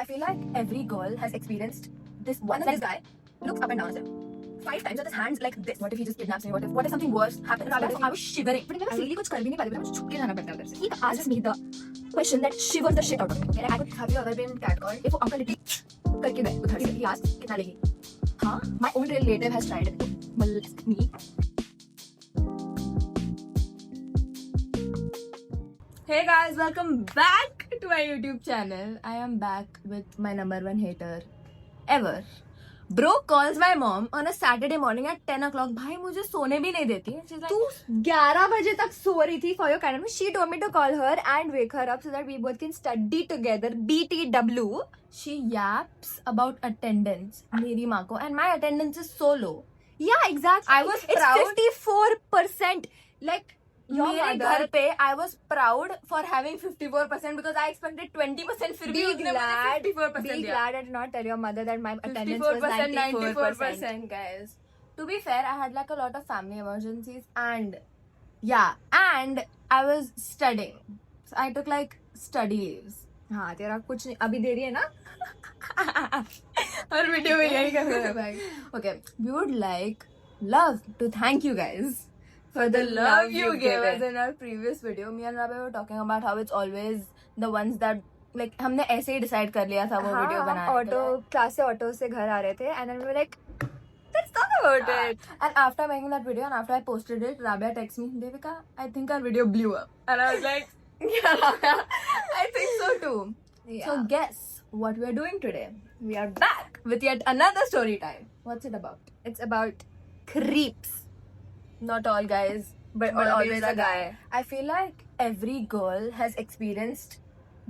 I feel like every girl has experienced this once. Like this guy looks up and down at him 5 times with his hands like this. What if he just kidnaps me? What if something worse happens? I was shivering. But I really कुछ कर भी नहीं पाती. मुझे छुप के जाना पड़ता है उधर से. He asked me the question that shivers the shit out of me. Like, I could have you ever been catcalled? If वो uncle literally करके गए उधर से. He asked कितना लेगी? हाँ, my own relative has tried it. Molest me. Hey guys, welcome back to my YouTube channel. I am back with my number one hater ever. Bro calls my mom on a Saturday morning at 10 o'clock. भाई मुझे सोने भी नहीं देती. तू 11 बजे तक सो रही थी for your kindness. She told me to call her and wake her up so that we both can study together. BTW. She yaps about attendance. मेरी माँ को, and my attendance is so low. Yeah, exactly. I was proud. It's 54%. Like your मेरे mother. घर पे I was proud for having 54% because I expected 20%. फिर भी उसने मुझे 54% Be दिया. glad I did not tell your mother that my attendance was 54%, 94%. 94%, guys. To be fair, I had like a lot of family emergencies and I was studying. So I took like study leaves. हाँ तेरा कुछ नहीं अभी दे रही है ना. हर video में यही कर रहे हैं भाई. Okay, we would love to thank you guys for the love you gave us in our previous video. Me and Rabia were talking about how it's always the ones that like हमने ऐसे ही decide कर लिया था वो video बनाने के auto लिए. Class से ऑटो से घर आ रहे थे and then we were like let's talk about it. And after making that video and after I posted it, Rabia texts me, Devika, I think our video blew up. And I was like, yeah, Rabia, I think so too. Yeah. So guess what we are doing today? We are back with yet another story time. What's it about? It's about creeps. Not all guys, but always a guy. I feel like every girl has experienced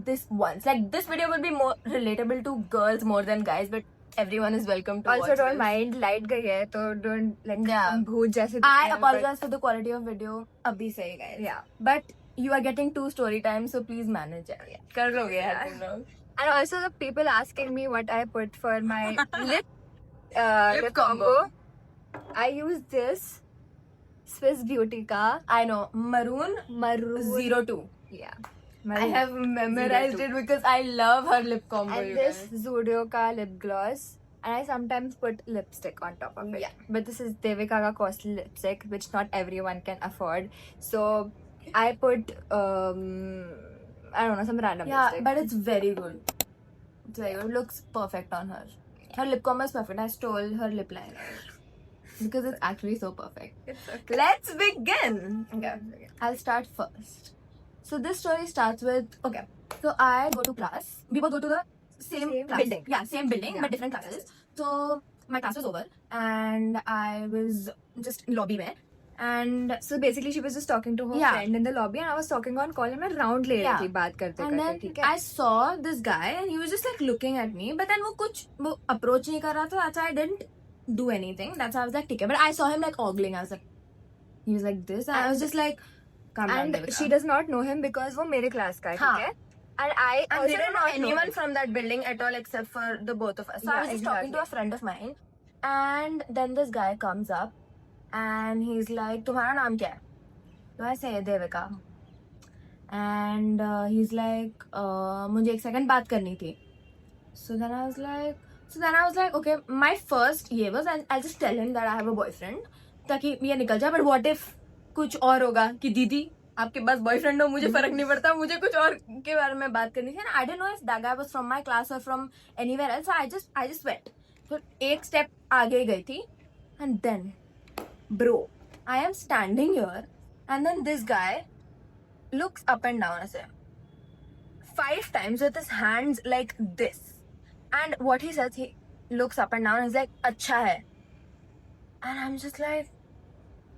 this once. Like this video will be more relatable to girls more than guys, but everyone is welcome to Also watch don't this. mind light गई है तो don't like Yeah. भूत जैसे I apologize for the quality of video. अभी से ही guys. Yeah. But you are getting 2 story times, so please manage it. Yeah. कर लोगे यार तुम लोग. And also the people asking me what I put for my lip Lip combo. I use this Swiss Beauty ka I know. Maroon maroon 02. Yeah. I have memorized it because I love her lip combo. And you this guys. Zudio ka lip gloss. And I sometimes put lipstick on top of it. Yeah. But this is Devika ka costly lipstick, which not everyone can afford. So I put I don't know, some random Yeah, lipstick. but it's very good. It's very good. Looks perfect on her. Her lip combo is perfect. I stole her lip liner because it's actually so perfect. It's okay. Let's begin. Okay. I'll start first. So this story starts with, okay, so I go to class. We both go to the same class. building. Yeah, same building, Yeah. but different classes. So my class was over and I was just in lobby mein. And So basically she was just talking to her Yeah. friend in the lobby and I was talking on call and मैं round ले Yeah. रही थी बात करते and करते then ठीक है. I saw this guy and he was just like looking at me, but then वो approach नहीं कर रहा था. That's why I didn't do anything. That's why I was like, okay. But I saw him like ogling. I was like, he was like this, and I was just like, calm down, And Devika. she does not know him because वो मेरे class का है हाँ. ठीक है. And I And also they do didn't know not know anyone him. from that building at all except for the both of us. So I Yeah, was just talking to a exactly. friend of mine, and then this guy comes up, and he's like, "तुम्हारा नाम क्या है?" So I say Devika, and he's like, "मुझे एक second बात करनी थी." So then I was like, okay, my first ये was, and I'll just tell him that I have a boyfriend, ताकि ये निकल जाए. But what if कुछ और होगा कि दीदी आपके पास बॉयफ्रेंड हो, मुझे फर्क नहीं पड़ता, मुझे कुछ और के बारे में बात करनी थी. And I didn't know if that guy was from my class or from anywhere else. So I just went. So एक step आगे गई थी, and then, bro, I am standing here, and then this guy looks up and down ऐसे 5 times with his hands like this. And what he says, he looks up and down and is like, अच्छा है. And I'm just like,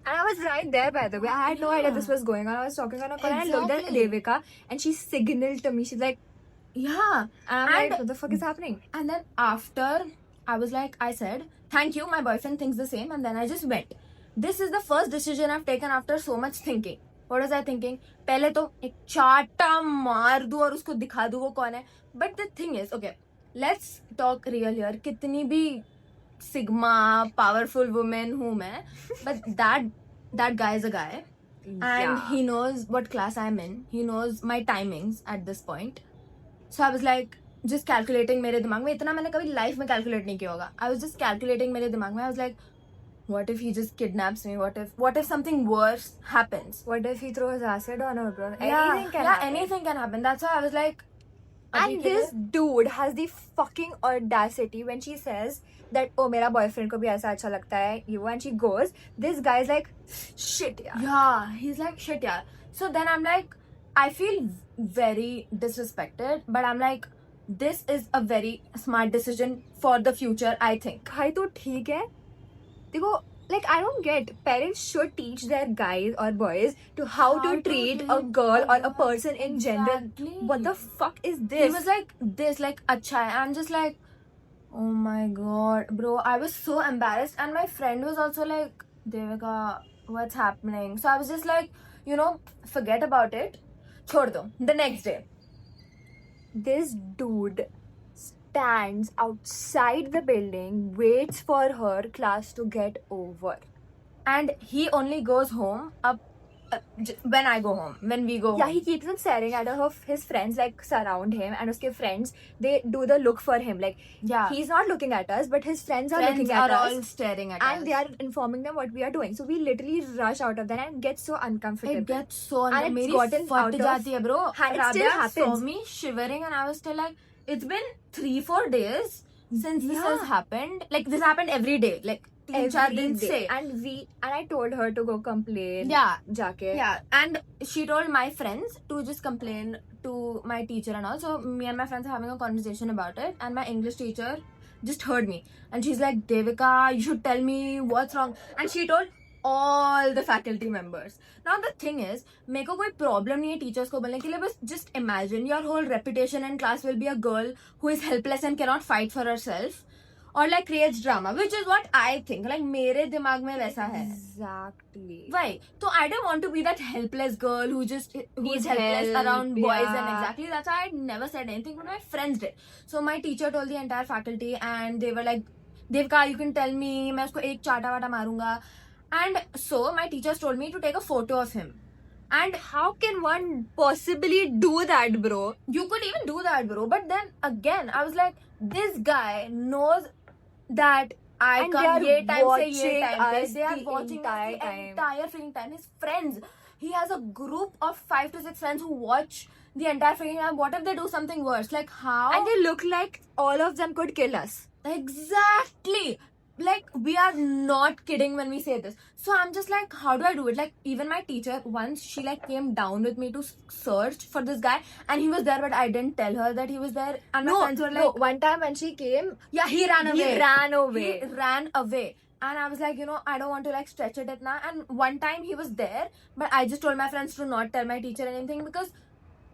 And I was right there by the way. I had no idea this was going on. I was talking on a call and I looked at Exactly. Devika and she signaled to me. She's like, yeah. and I'm And- like, what the fuck is happening? And then after, I was like, I said, thank you, my boyfriend thinks the same. And then I just went. This is the first decision I've taken after so much thinking. What was I thinking? पहले तो एक चाटा मार दूं और उसको दिखा दूं वो कौन है. But the thing is, okay, let's talk real here. कितनी भी sigma powerful woman हूँ मैं, but that guy is a guy, and he knows what class I'm in. He knows my timings at this point. So I was like, just calculating मेरे दिमाग में, इतना मैंने कभी लाइफ में कैलकुलेट नहीं किया होगा. I was just calculating मेरे दिमाग में. I was like, what if he just kidnaps me? What if something worse happens? What if he throws acid on her, bro? Yeah, Anything can yeah, happen. anything can happen. That's why I was like, And this dude has the fucking audacity when she says that, oh, मेरा boyfriend को भी ऐसा अच्छा लगता है, you, and she goes, this guy is like, shit, yeah. yeah, he's like, shit, yeah. So then I'm like, I feel very disrespected, but I'm like, this is a very smart decision for the future, I think. भाई तो ठीक है. देखो, like, I don't get, parents should teach their guys or boys to how to treat a girl or a person in general. Exactly. What the fuck is He this? was like this, like acha hai. I'm just like, oh my god, bro. I was so embarrassed, and my friend was also like, Devika, what's happening? So I was just like, you know, forget about it. Chhod do. The next day. This dude stands outside the building, waits for her class to get over. And he only goes home when I go home, when we go Yeah, home. he keeps on staring at her. His friends like surround him, and uske friends, they do the look for him. Like, Yeah. he's not looking at us, but his friends are Friends looking are at all us. staring at And us. they are informing them what we are doing. So we literally rush out of there and get so uncomfortable. It gets so And it's मेरी gotten फट out of जाती है, bro. hand. It still Rabia saw happens. me shivering, and I was still like, it's been 3-4 days since this Yeah. has happened. Like, this happened every day. Like, 3-4 Every दिन day. से. And I told her to go complain. Yeah. Jaake. Yeah, and she told my friends to just complain to my teacher and all. So me and my friends are having a conversation about it, and my English teacher just heard me, and she's like, Devika, you should tell me what's wrong. And she told all the faculty members. Now the thing is, मेरे को कोई problem नहीं है teachers को बोलने के लिए, बस just imagine your whole reputation in class will be a girl who is helpless and cannot fight for herself, or like creates drama, which is what I think. Like, मेरे दिमाग में वैसा है. Exactly. Why? So I don't want to be that helpless girl who is Needs helpless help, around boys, and yeah. exactly that's why I never said anything, but my friends did. So my teacher told the entire faculty, and they were like, Devika, you can tell me, मैं उसको एक चाटा वाटा मारूंगा. And so my teachers told me to take a photo of him. And How can one possibly do that, bro? you could even do that, bro. But then again, I was like, this guy knows that I And they come are ye time se ye watching time pe. us They are the watching entire us the time. entire freaking time. His friends. He has a group of 5 to 6 friends who watch the entire freaking time. What if they do something worse? Like, how? And they look like all of them could kill us. Exactly. Like, we are not kidding when we say this. So I'm just like, how do I do it? Like, even my teacher, once she like came down with me to search for this guy, and he was there, but I didn't tell her that he was there. And my friends were like, no, one time when she came, yeah, he ran away. he ran away. He ran away. And I was like, you know, I don't want to like stretch it now. And one time he was there, but I just told my friends to not tell my teacher anything, because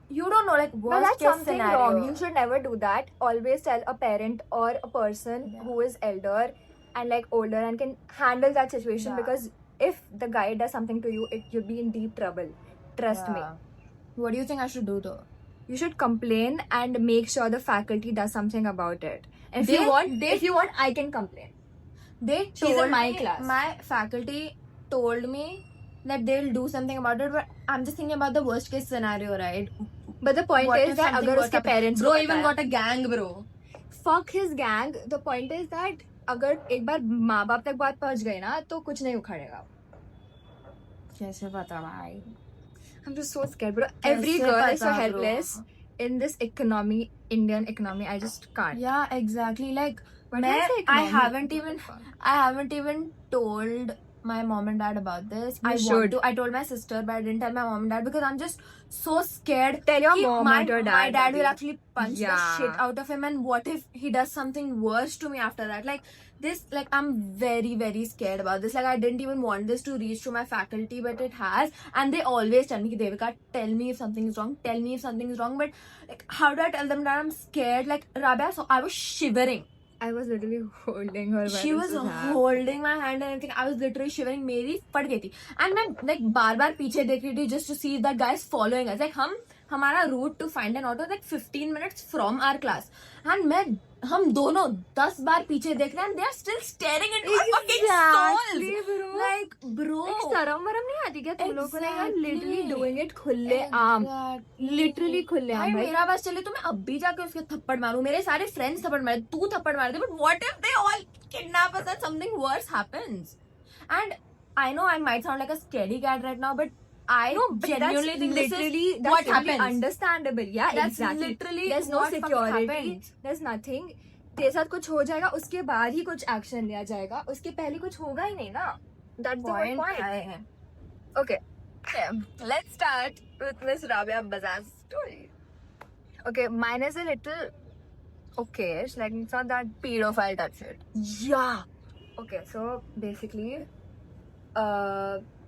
you don't know, like, No, worst that's case something scenario. wrong. You should never do that. Always tell a parent or a person Yeah. who is elder and like older and can handle that situation, Yeah. because if the guy does something to you, you'll be in deep trouble. Trust me. Yeah. What do you think I should do though? You should complain and make sure the faculty does something about it. If They- you want, they- if you want, I can complain. They She's in told my me, class. my faculty told me that they'll do something about it, but I'm just thinking about the worst case scenario, right? But the point What is if that something अगर worse उसके happens? parents Bro को even पता है- got a gang, bro. fuck his gang. The point is that अगर एक बार माँ बाप तक बात पहुंच गई ना, तो कुछ नहीं उखाड़ेगा. कैसे पता भाई? I'm just so scared, bro. Every कैसे girl is so पता, bro? helpless in this economy, Indian economy. I just can't. Yeah, exactly. Like, But मैं, what's the I economy? haven't even told my mom and dad about this. You I should. want to. I told my sister, but I didn't tell my mom and dad because I'm just so scared. Tell your कि mom my, and your dad. My dad will Abhi. actually punch the Yeah. shit out of him, and what if he does something worse to me after that? Like this, like I'm very, very scared about this. Like I didn't even want this to reach to my faculty, but it has. And they always tell me, Devika, tell me if something is wrong. Tell me if something is wrong. But like, how do I tell them that I'm scared? Like Rabia, so I was shivering. I was literally holding her. She was holding my hand and everything. I was literally shivering. मेरी फट गई थी. And मैं like बार पीछे देख रही थी just to see if that guy is following us. Like हमारा route to find an auto like 15 minutes from our class. And मैं हम दोनों 10 बार पीछे देख रहे हैं, they are still staring into our fucking souls. bro. Like, bro. एक शर्म वरम नहीं आती क्या तुम लोगों को? Like, you're literally Exactly. doing it खुले आम, literally खुले भाई आम भाई. मेरा बस चले तो मैं अब भी जाके उसके थप्पड़ मारूं, मेरे सारे फ्रेंड्स थप्पड़ मारे, तू थप्पड़ मार दे, but what if they all kidnap us and something worse happens? And I know I might sound like a scaredy cat right now, but I No, but genuinely think this literally is what literally happens. understandable. Yeah, That's exactly. literally There's no what fucking security. happens. There's nothing. तेरे साथ कुछ हो जाएगा, उसके बाद ही कुछ action लिया जाएगा, उसके पहले कुछ होगा ही नहीं ना. That's the whole point. Okay. Let's start with Miss Rabia Bazaz's story. Okay, mine is a little okayish. Like, it's not that Pedophile touch it. Yeah. Okay, so basically,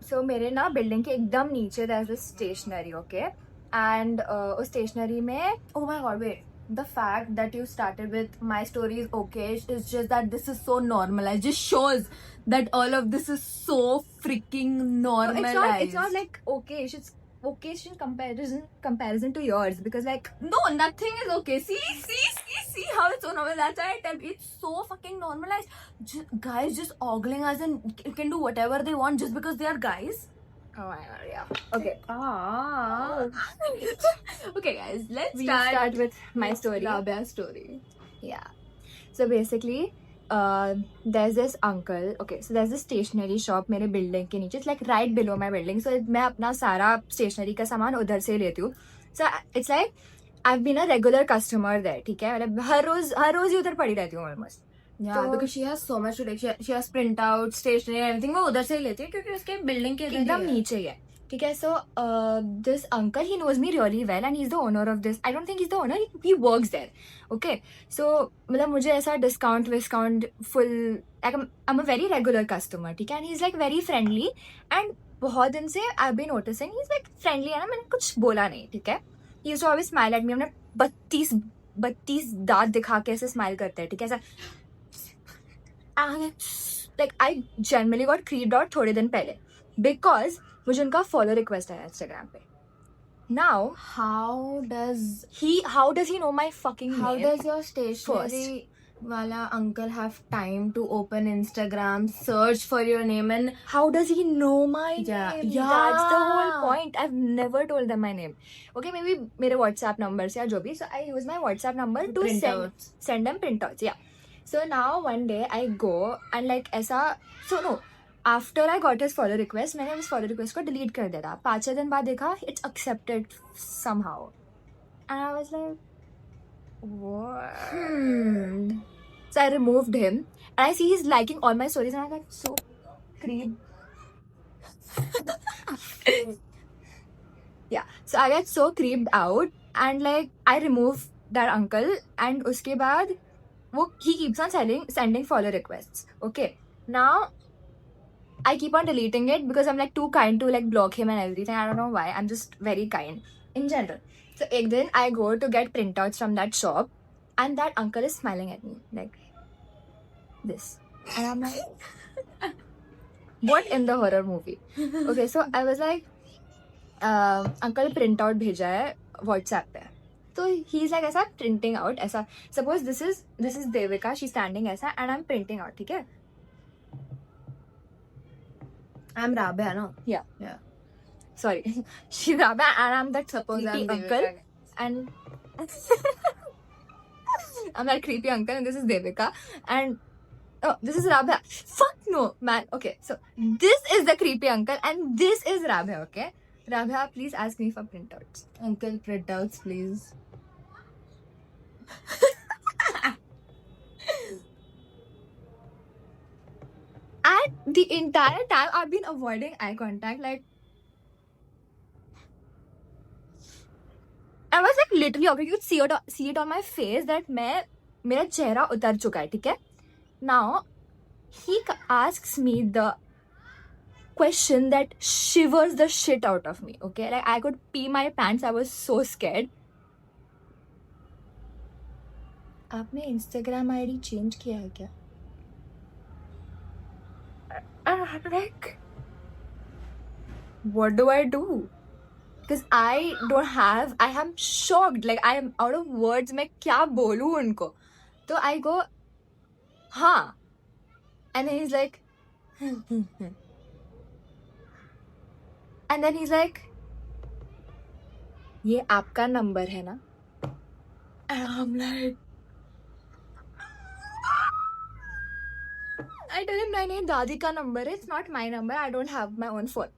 so मेरे ना बिल्डिंग के एकदम नीचे there's a stationery, okay? And उस stationery में, Oh my god, wait. The fact that you started with my story is okay, it's just that this is so normalized. Just shows that all of this is so freaking no, normalized. it's not like okayish. It's okayish in comparison to yours, because like, No, nothing is okay. See how it's so normal. That's why I tell you, it's so fucking normalized. Guys just ogling us and can do whatever they want just because they are guys. oh my god, yeah. Okay, Okay, guys, let's we start with my story. Rabia's story. Yeah. So basically, there's this uncle. Okay, so there's this stationery shop मेरे building के नीचे. It's like right below my building. So मैं अपना सारा stationery का सामान उधर से लेती हूँ. So it's like I've been a regular customer there. ठीक है, मतलब हर रोज ही उधर पड़ी रहती हूँ almost. Yeah, So- because she has so much to take. She has printout, stationery, everything. वो उधर से ही लेती है क्योंकि उसके building के एकदम नीचे ही है. ठीक है, so this uncle, he knows me really well and he's the owner of this. I don't think he's the owner, he works there. Okay, so मतलब मुझे ऐसा discount full, like I'm a very regular customer, ठीक है, and he's like very friendly and बहुत दिन से I've been noticing he's like friendly है ना, मैंने कुछ बोला नहीं, ठीक है. He used to always smile at me. हमने 32 दांत दिखा के ऐसे स्माइल करते हैं, ठीक है, ऐसा. Like I generally got creeped out थोड़े दिन पहले because मुझे उनका फॉलो रिक्वेस्ट आया इंस्टाग्राम पे. Now How does he know my fucking How name? does your stationery wala uncle have time to open Instagram, search for your name and How does he know my Yeah, name? yeah. That's the whole point. I've never told them my name. Okay, maybe मेरे WhatsApp number से या जो भी. So I use my WhatsApp number to printouts? send them printouts. Yeah. So now one day I go and like ऐसा. So no. After I got his follow request, मैंने उस follow request को delete कर दिया था. 5 दिन बाद देखा, it's accepted somehow. And I was like, what? So I removed him. And I see he's liking all my stories. And I got so creeped. Yeah. So I got so creeped out. And like, I removed that uncle. And uske baad, he keeps on sending follow requests. Okay. Now, I keep on deleting it because I'm like too kind to like block him and everything. I don't know why. I'm just very kind in general. So ek din I go to get printouts from that shop and that uncle is smiling at me like this. And I'm like, what in the horror movie? Okay, so I was like, uncle printout bheja hai WhatsApp pe. So he's like ऐसा printing out ऐसा. Suppose this is Devika. She's standing ऐसा and I'm printing out. ठीक है? I'm Rabia, no? Yeah. Yeah. Sorry. She's Rabia and I'm that Suppose I'm creepy Devika. uncle. And I'm that creepy uncle and this is Devika. And oh, this is Rabia. Fuck no, man. Okay, so this is the creepy uncle and this is Rabia, okay? Rabia, please ask me for printouts. Uncle, printouts, please. And the entire time I've been avoiding eye contact. Like, I was like literally, okay, you could see it on my face that मेरा चेहरा उतर चुका है, ठीक है? Now, he asks me the question that shivers the shit out of me, okay? Like, I could pee my pants. I was so scared. आपने Instagram ID change किया है क्या? I'm like, what do I do? Because I am shocked. Like, I am out of words. मैं क्या बोलूँ उनको? तो I go, हाँ. And then he's like, and then he's like, ये आपका नंबर है ना? And I'm like, I tell him, नहीं दादी का नंबर है. It's not my number. I don't have my own phone.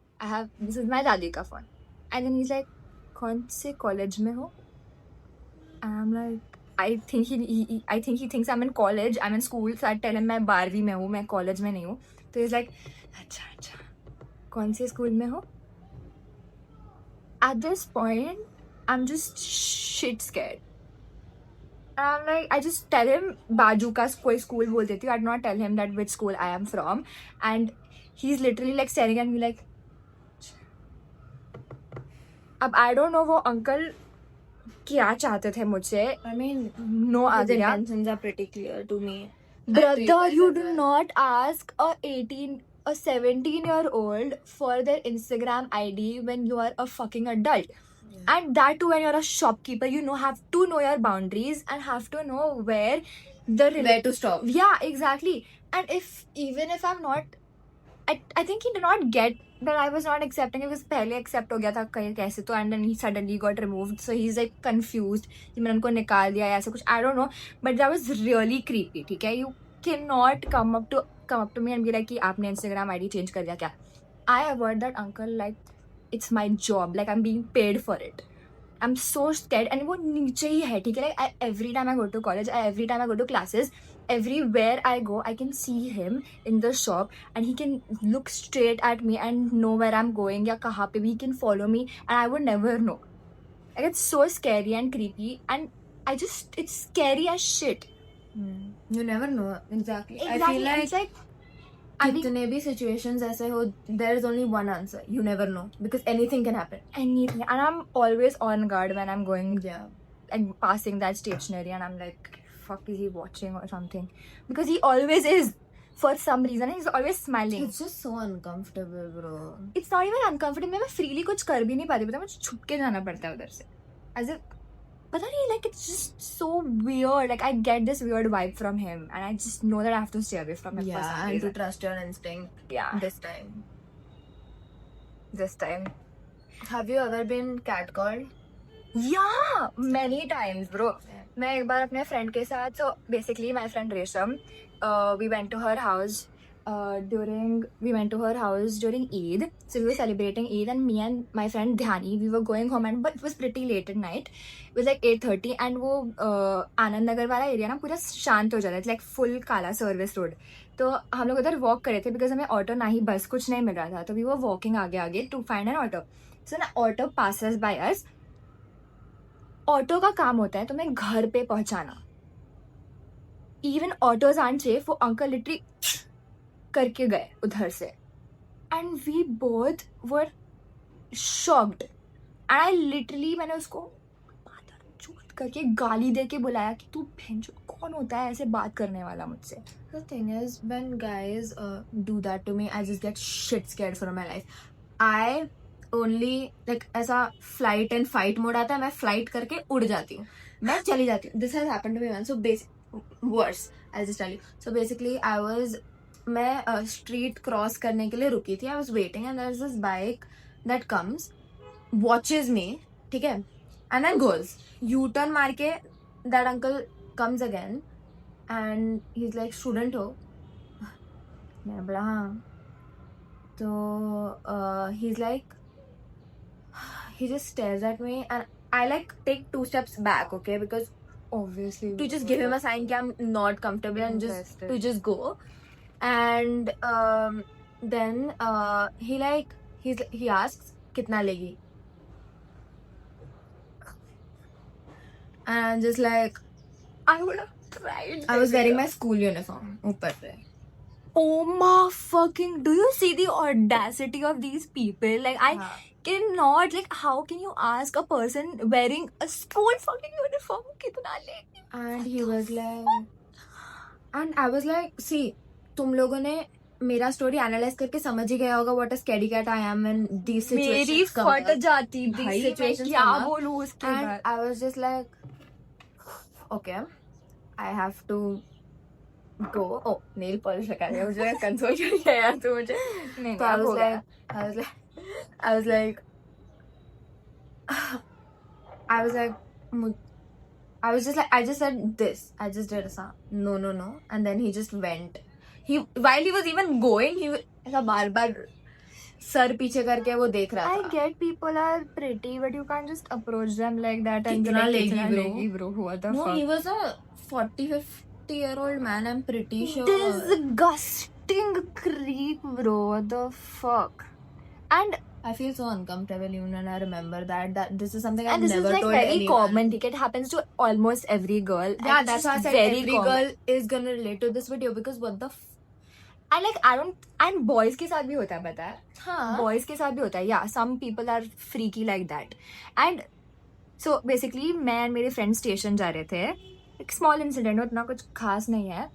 This is my दादी का phone. And then he's like, कौन से कॉलेज में हो? And I'm like, I think he thinks I'm in college. I'm in school. So I tell him मैं 12वीं में हूँ, मैं कॉलेज में नहीं हूँ. तो he's like, अच्छा, कौन से स्कूल में हो? At this point, I'm just shit scared. And I'm like, I just tell him बाजू का कोई स्कूल बोल देती हूँ. I do not tell him that which school I am from. And he's literally like staring at me like, अब I don't know वो uncle क्या चाहते थे मुझसे. I mean, No his idea. intentions are pretty clear to me. Brother, you do not ask a 17-year-old for their Instagram ID when you are a fucking adult. And that too when you're a shopkeeper, you have to know your boundaries and have to know where Where to stop. Yeah, exactly. And even if I'm not, I think he did not get that I was not accepting it, because पहले accept हो गया था कैसे तो, and then he suddenly got removed, so he's like confused कि मैंने उनको निकाल दिया या ऐसा कुछ, I don't know, but that was really creepy. ठीक है, you cannot come up to me and be like कि आपने Instagram ID change कर दिया क्या? I avoid that uncle like it's my job, like I'm being paid for it. I'm so scared. And वो नीचे ही है, ठीक है, like every time I go to college, every time I go to classes, everywhere I go, I can see him in the shop and he can look straight at me and know where I'm going या कहाँ पे भी, he can follow me and I would never know. Like it's so scary and creepy and it's scary as shit. You never know. Exactly. I Exactly. feel And like it's like कितने भी situations ऐसे हो, there is only one answer. You never know because anything can happen. anything, and I'm always on guard when I'm going Yeah. and passing that stationery and I'm like, fuck, is he watching or something? Because he always is, for some reason, he's always smiling. It's just so uncomfortable, bro. It's not even uncomfortable. मैं freely कुछ कर भी नहीं पाती, पता है, मुझे छुप के जाना पड़ता है उधर से. As if, पता नहीं, like it's just so weird. Like I get this weird vibe from him and I just know that I have to stay away from him for Yeah, some and to reason. trust your instinct Yeah, this time. this time. Have you ever been catcalled? Yeah, many times, bro. मैं एक बार अपने friend के साथ, so basically my friend Resham, we went to her house during Eid. So we were celebrating Eid and me and my friend Dhyani, we were going home, but it was pretty late at night. It was like 8:30 and वो आनंद नगर वाला area ना पूरा शांत हो जाता है, like full काला service road. तो हम लोग उधर वॉक कर रहे थे बिकॉज हमें ऑटो ना ही बस कुछ नहीं मिल रहा था. तो वी वर वॉकिंग आगे to find an auto. So no auto passes by us. Auto का काम होता है तुम्हें घर पे पहुंचाना. Even autos are safe. वो अंकल लिटरली करके गए उधर से and we both were shocked. And I literally मैंने उसको चूत करके गाली दे के बुलाया कि तू भेंचोद कौन होता है ऐसे बात करने वाला मुझसे. The thing is, when guys do that to me, I just get shit scared for my life. I only like ऐसा flight and fight mode आता है, मैं flight करके उड़ जाती हूँ, मैं चली जाती हूँ. This has happened to me once. So worse. I'll just tell you. So basically, मैं street cross करने के लिए रुकी थी. I was waiting and there's this bike that comes, watches me, ठीक है, and then goes. U-turn मार के that uncle comes again. And he's like, student हो? मैंने बोला हाँ. तो he's like, he just stares at me and I like take 2 steps back, okay, because Obviously to just give him a sign that I'm not comfortable and just go. And then he asks कितना लेगी, and I'm just like, I would have tried. I was wearing my school uniform ऊपर से. Oh my fucking, do you see the audacity of these people? Like I cannot, like how can you ask a person wearing a school fucking uniform कितना लेगी? And he was like, and I was like, see, तुम लोगों ने मेरा story analyse करके समझ ही गया होगा what a scaredy cat I am when these situations मेरी come फट up. जाती भाई, these situations. मैं क्या come up. बोलूं उसके And बाद? I was just like, okay, I have to go. Oh, nail polish लगा लिया मुझे, console कर दिया यार तू मुझे. नहीं, So I अब was हो गया. like, I was like, I just said this. I just did a sound. No. And then he just went. While he was even going, he ऐसा बार-बार सर पीछे करके वो देख रहा I था. get people are pretty, but you can't just approach them like that and be कितना like, leggy, "कितना bro." leggy, bro. What the No, fuck? he was a 40-50-year-old man. I'm pretty sure. Disgusting creep, bro. What the fuck? And I feel so uncomfortable even when I remember that this is something I've this is never like told very anyone. common. It happens to almost every girl. Yeah, And that's it's why I just said very every common. girl is gonna relate to this video because what the And like I don't, and boys के साथ भी होता है, पता है? हाँ. Boys के साथ भी होता है. Yeah, some people are freaky like that. And so basically मैं and मेरे friend station जा रहे थे. एक small incident, उतना कुछ खास नहीं है.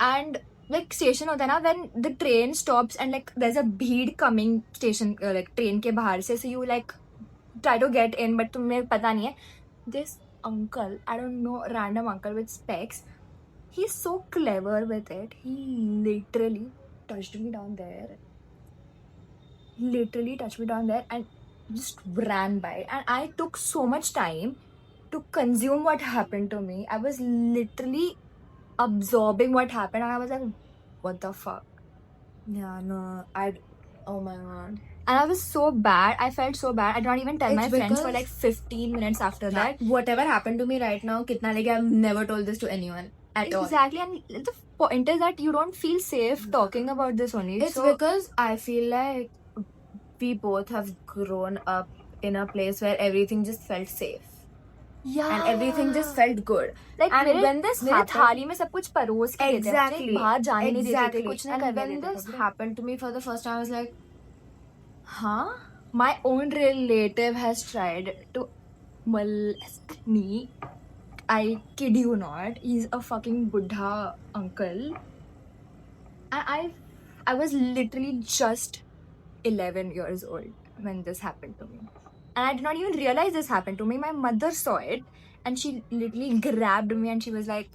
And like station होता है ना, when the train stops and like there's a भीड़ coming station, like train के बाहर से, so you like try to get in, but तुम्हें पता नहीं है. This uncle, I don't know, random uncle with specs, he's so clever with it. He literally touched me down there. And just ran by. And I took so much time to consume what happened to me. I was literally absorbing what happened and I was like, what the fuck? Yeah, no. Oh my god. And I was so bad. I felt so bad. I did not even tell my It's friends for because- like 15 minutes after that. Whatever happened to me right now, kitna lege, I've never told this to anyone at all. Exactly. And the point is that you don't feel safe talking about this only. It's So- because I feel like we both have grown up in a place where everything just felt safe. yeah. And everything just felt good. like and मेरे- when this मेरे happened- थाली में सब कुछ परोस के देते थे, Exactly. मुझे बाहर जाने नहीं देते थे, Exactly. कुछ नहीं And करने when देते this थे. happened to me for the first time, I was like, huh? My own relative has tried to molest me. I kid you not. He's a fucking Buddha uncle. And I was literally just 11 years old when this happened to me. And I did not even realize this happened to me. My mother saw it and she literally grabbed me and she was like,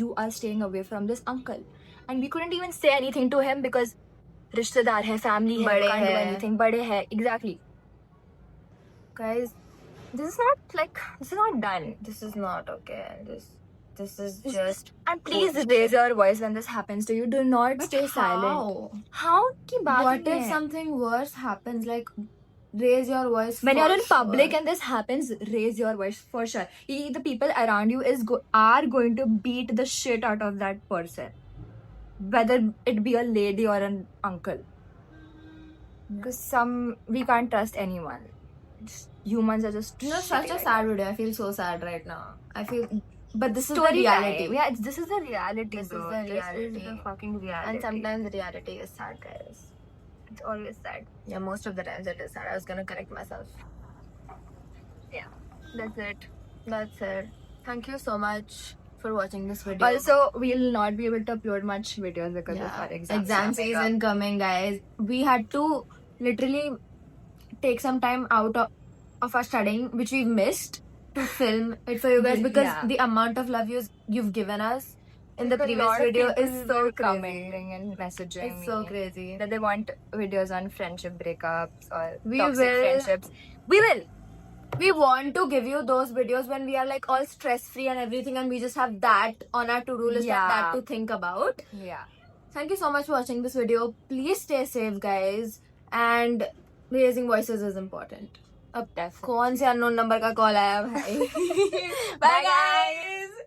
you are staying away from this uncle. And we couldn't even say anything to him because रिश्तेदार है, family है, बड़े can't do हैं. anything, बड़े हैं, exactly. Guys, this is not done. This is not okay. This is just. And please raise your voice when this happens to you. Do not stay silent. How की बात What नहीं if है. something worse happens? Like, raise your voice. When for you're in public sure. and this happens, raise your voice for sure. The people around you are going to beat the shit out of that person, whether it be a lady or an uncle. Because we can't trust anyone. Humans are just. You know, such a shitty sad video. I feel so sad right now. But this is the Story reality. time. Yeah, this is the reality, This is bro. the This reality. is the fucking reality. And sometimes the reality is sad, guys. it's always sad. Yeah, most of the times it is sad. I was gonna correct myself. Yeah, that's it. That's it. Thank you so much for watching this video. Also, we'll not be able to upload much videos because of our exams. exam season coming, guys. We had to literally take some time out of our studying, which we missed, to film it for you guys because Yeah. the amount of love you've given us in the Like, a previous lot of video people is so crazy. commenting and messaging. It's so me crazy. that they want videos on friendship breakups or We toxic will- friendships. We will. We want to give you those videos when we are like all stress free and everything, and we just have that on our to do list, Yeah. that to think about. Yeah. Thank you so much for watching this video. Please stay safe, guys. And raising voices is important. अब Definitely. कौन से unknown number का call आया भाई? Bye, guys.